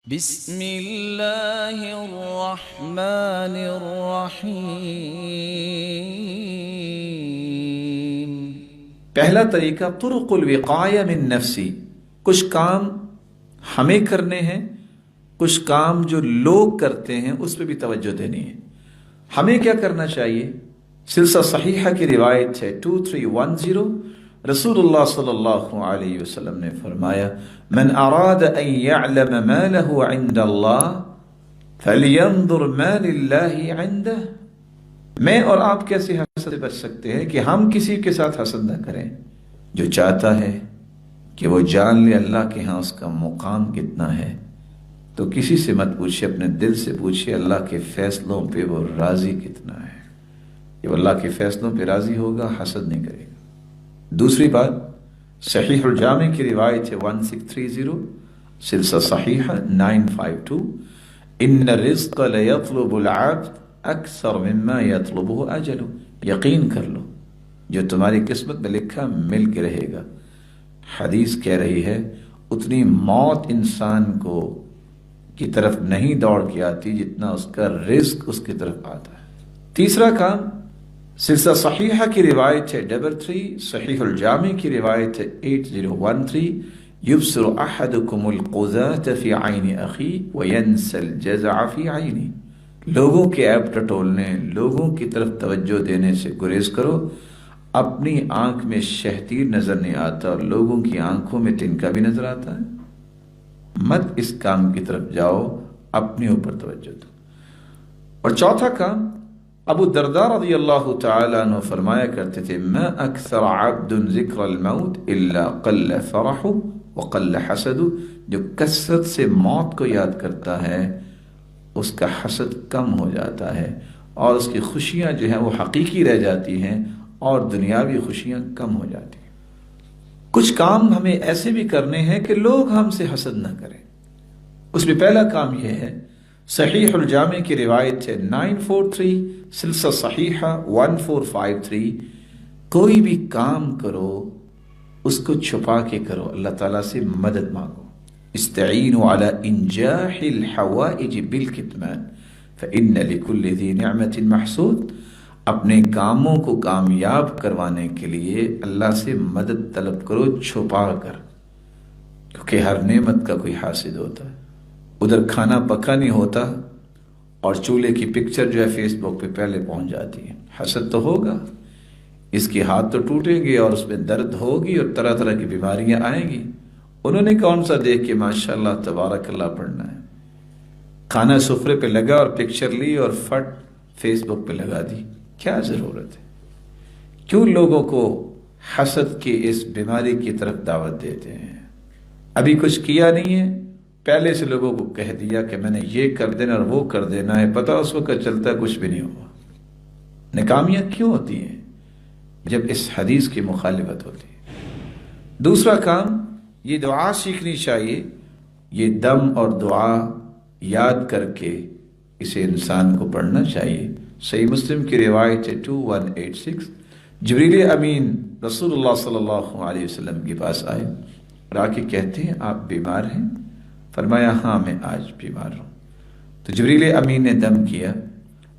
بسم اللہ الرحمن الرحیم۔ پہلا طریقہ طرق الوقایہ من نفسی، کچھ کام ہمیں کرنے ہیں، کچھ کام جو لوگ کرتے ہیں اس پہ بھی توجہ دینی ہے۔ ہمیں کیا کرنا چاہیے؟ سلسلہ صحیحہ کی روایت ہے 2310، رسول اللہ صلی اللہ علیہ وسلم نے فرمایا من اراد ان يعلم ما له عند اللہ فلينظر ما للہ عنده۔ میں اور آپ کیسے حسد سے بچ سکتے ہیں کہ ہم کسی کے ساتھ حسد نہ کریں؟ جو چاہتا ہے کہ وہ جان لے اللہ کے ہاں اس کا مقام کتنا ہے، تو کسی سے مت پوچھے، اپنے دل سے پوچھے اللہ کے فیصلوں پہ وہ راضی کتنا ہے۔ جب اللہ کے فیصلوں پہ راضی ہوگا حسد نہیں کرے گا۔ دوسری بات، صحیح الجامع کی روایت ہے 1630، سلسلہ صحیحہ 952، ان الرزق لیطلب العبد اکثر مما یطلبہ اجلہ۔ یقین کر لو جو تمہاری قسمت میں لکھا مل کے رہے گا۔ حدیث کہہ رہی ہے اتنی موت انسان کو کی طرف نہیں دوڑ کے آتی جتنا اس کا رزق اس کی طرف آتا ہے۔ تیسرا کام، سلسلہ صحیحہ کی روایت ہے 33، صحیح الجامع کی روایت ہے 8013، یبصر احدکم القذاة فی عین اخیہ وینسی الجزع فی عینہ۔ لوگوں کے عیب ٹٹولنے، لوگوں کی طرف توجہ دینے سے گریز کرو۔ اپنی آنکھ میں شہتیر نظر نہیں آتا اور لوگوں کی آنکھوں میں تنکا بھی نظر آتا ہے، مت اس کام کی طرف جاؤ، اپنے اوپر توجہ دو۔ اور چوتھا کام، ابو الدرداء رضی اللہ تعالیٰ عنہ فرمایا کرتے تھے ما اکثر عبد ذکر الموت الا قل فرح وقل حسد۔ جو کثرت سے موت کو یاد کرتا ہے اس کا حسد کم ہو جاتا ہے اور اس کی خوشیاں جو ہیں وہ حقیقی رہ جاتی ہیں اور دنیاوی خوشیاں کم ہو جاتی ہیں۔ کچھ کام ہمیں ایسے بھی کرنے ہیں کہ لوگ ہم سے حسد نہ کریں۔ اس میں پہلا کام یہ ہے، صحیح الجامع کی روایت ہے 943، سلسلہ صحیحہ 1453، کوئی بھی کام کرو اس کو چھپا کے کرو، اللہ تعالیٰ سے مدد مانگو۔ استعینوا علی انجاح الحوائج بالکتمان فإن لکل ذی نعمت محسود۔ اپنے کاموں کو کامیاب کروانے کے لیے اللہ سے مدد طلب کرو چھپا کر، کیونکہ ہر نعمت کا کوئی حاسد ہوتا ہے۔ ادھر کھانا پکا نہیں ہوتا اور چولہے کی پکچر جو ہے فیس بک پہ پہلے پہنچ جاتی ہے، حسد تو ہوگا، اس کے ہاتھ تو ٹوٹیں گے اور اس میں درد ہوگی اور طرح طرح کی بیماریاں آئیں گی۔ انہوں نے کون سا دیکھ کے ماشاءاللہ تبارک اللہ پڑھنا ہے؟ کھانا سفرے پہ لگا اور پکچر لی اور فٹ فیس بک پہ لگا دی، کیا ضرورت ہے؟ کیوں لوگوں کو حسد کی اس بیماری کی طرف دعوت دیتے ہیں؟ ابھی کچھ کیا نہیں ہے، پہلے سے لوگوں کو کہہ دیا کہ میں نے یہ کر دینا اور وہ کر دینا ہے، پتہ اس وقت چلتا ہے کچھ بھی نہیں ہوا۔ ناکامیاں کیوں ہوتی ہیں؟ جب اس حدیث کی مخالفت ہوتی ہے۔ دوسرا کام، یہ دعا سیکھنی چاہیے، یہ دم اور دعا یاد کر کے اسے انسان کو پڑھنا چاہیے۔ صحیح مسلم کی روایت ہے 2186، جبریل امین رسول اللہ صلی اللہ علیہ وسلم کے پاس آئے اور آ کے کہتے ہیں آپ بیمار ہیں؟ فرمایا ہاں میں آج بیمار ہوں۔ تو جبریل امین نے دم کیا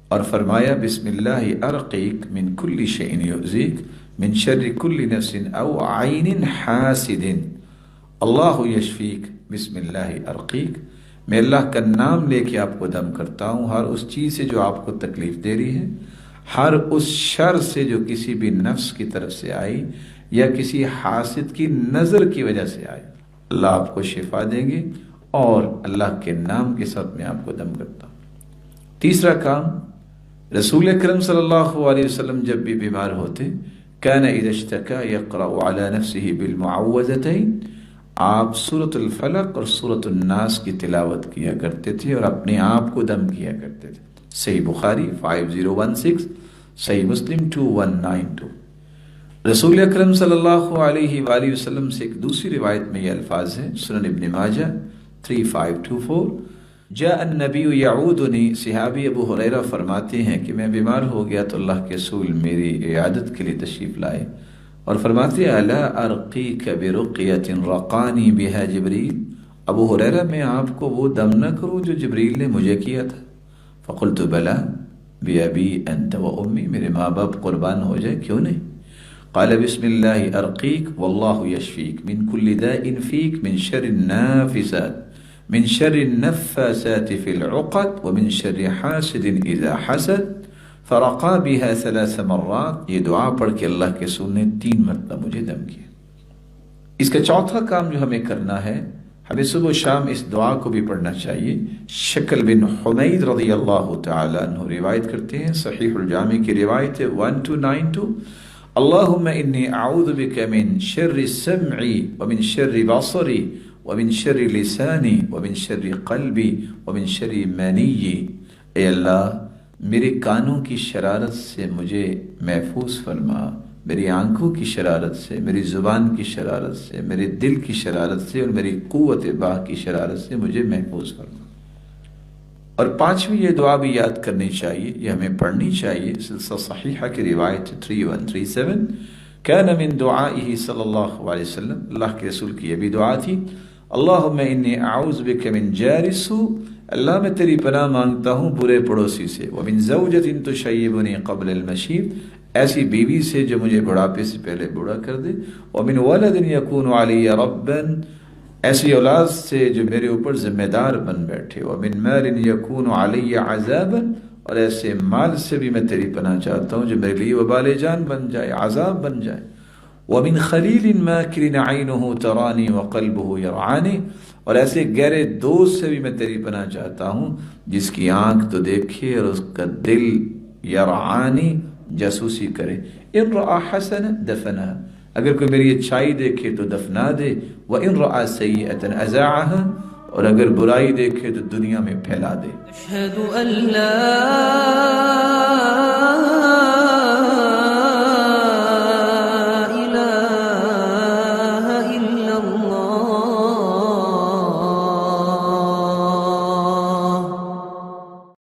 اور فرمایا بسم اللہ ارقیک من کل شیء یؤذیک من شر کل نفس او عین حاسد اللہ یشفیک بسم اللہ ارقیک۔ میں اللہ کا نام لے کے آپ کو دم کرتا ہوں ہر اس چیز سے جو آپ کو تکلیف دے رہی ہے، ہر اس شر سے جو کسی بھی نفس کی طرف سے آئی یا کسی حاسد کی نظر کی وجہ سے آئی، اللہ آپ کو شفا دیں گے اور اللہ کے نام کے ساتھ میں آپ کو دم کرتا ہوں۔ تیسرا کام، رسول اکرم صلی اللہ علیہ وسلم جب بھی بیمار ہوتے کان اذا اشتکا یقرأ علی نفسہ بالمعوذتین، آپ سورۃ الفلق اور سورۃ الناس کی تلاوت کیا کرتے تھے اور اپنے آپ کو دم کیا کرتے تھے۔ صحیح بخاری 5016، صحیح مسلم 2192۔ رسول اکرم صلی اللہ علیہ وآلہ وسلم سے ایک دوسری روایت میں یہ الفاظ ہیں، سنن ابن ماجہ 3524، جاء النبی یعودنی، صحابی ابو ہریرہ فرماتے ہیں کہ میں بیمار ہو گیا تو اللہ کے رسول میری عیادت کے لیے تشریف لائے اور فرماتے الا ارقیک برقیۃ رقانی بها جبریل، ابو ہریرہ میں آپ کو وہ دم نہ کروں جو جبریل نے مجھے کیا تھا؟ فقلت بلا بأبی انت و امی، میرے ماں باپ قربان ہو جائے، کیوں نہیں؟ قال بسم اللہ ارقیک واللہ یشفیک من کل داء فیک من شر النافسات من شر النفاسات فی العقد ومن شر حاسد اذا حسد فرقا بها 3 مرات۔ یہ دعا پڑھ کے اللہ کے رسول نے 3 مرتبہ مجھے دم کیا۔ اس کا چوتھا کام جو ہمیں کرنا ہے، ہمیں صبح و شام اس دعا کو بھی پڑھنا چاہیے۔ شکل بن حمید رضی اللہ تعالیٰ عنہ روایت کرتے ہیں، صحیح الجامع کی روایت ہے 1292، اللہم انی اعوذ بک من شر سمعی ومن شر بصری ومن شر لسانی ومن شر قلبی ومن شر منی۔ اے اللہ میرے کانوں کی شرارت سے مجھے محفوظ فرما، میری آنکھوں کی شرارت سے، میری زبان کی شرارت سے، میرے دل کی شرارت سے اور میری قوت باہ کی شرارت سے مجھے محفوظ فرما۔ اور 5ویں یہ دعا بھی یاد کرنی چاہیے، یہ ہمیں پڑھنی چاہیے۔ سلسلہ صحیحہ کی روایت 3137، کان من دعائہ صلی اللہ علیہ وسلم، اللہ کے رسول کی یہ بھی دعا تھی، اللہم انی اعوذ بک من جار السوء، اللہ میں تیری پناہ مانگتا ہوں برے پڑوسی سے، ومن زوجۃ تشیبنی قبل المشیب، ایسی بیوی سے جو مجھے بڑھاپے سے پہلے بوڑھا کر دے، ومن ولد یکون علی ربا، ایسی اولاد سے جو میرے اوپر ذمہ دار بن بیٹھے، ومن مال یکون علی عذابا، اور ایسے مال سے بھی میں تیری پناہ چاہتا ہوں جو میرے لیے وبال جان بن جائے، عذاب بن جائے، ومن خلیل ماکر عینہ ترانی وقلبہ یرعانی، اور ایسے گہرے دوست سے بھی میں تیری پناہ چاہتا ہوں جس کی آنکھ تو دیکھے اور اس کا دل یرعانی جاسوسی کرے، ان رأى حسنہ دفنہ، اگر کوئی میری اچھائی دیکھے تو دفنا دے، وَإِن رَأَى سَيِّئَةً أَذَاعَهَا، اور اگر برائی دیکھے تو دنیا میں پھیلا دے۔ أشهد أن لا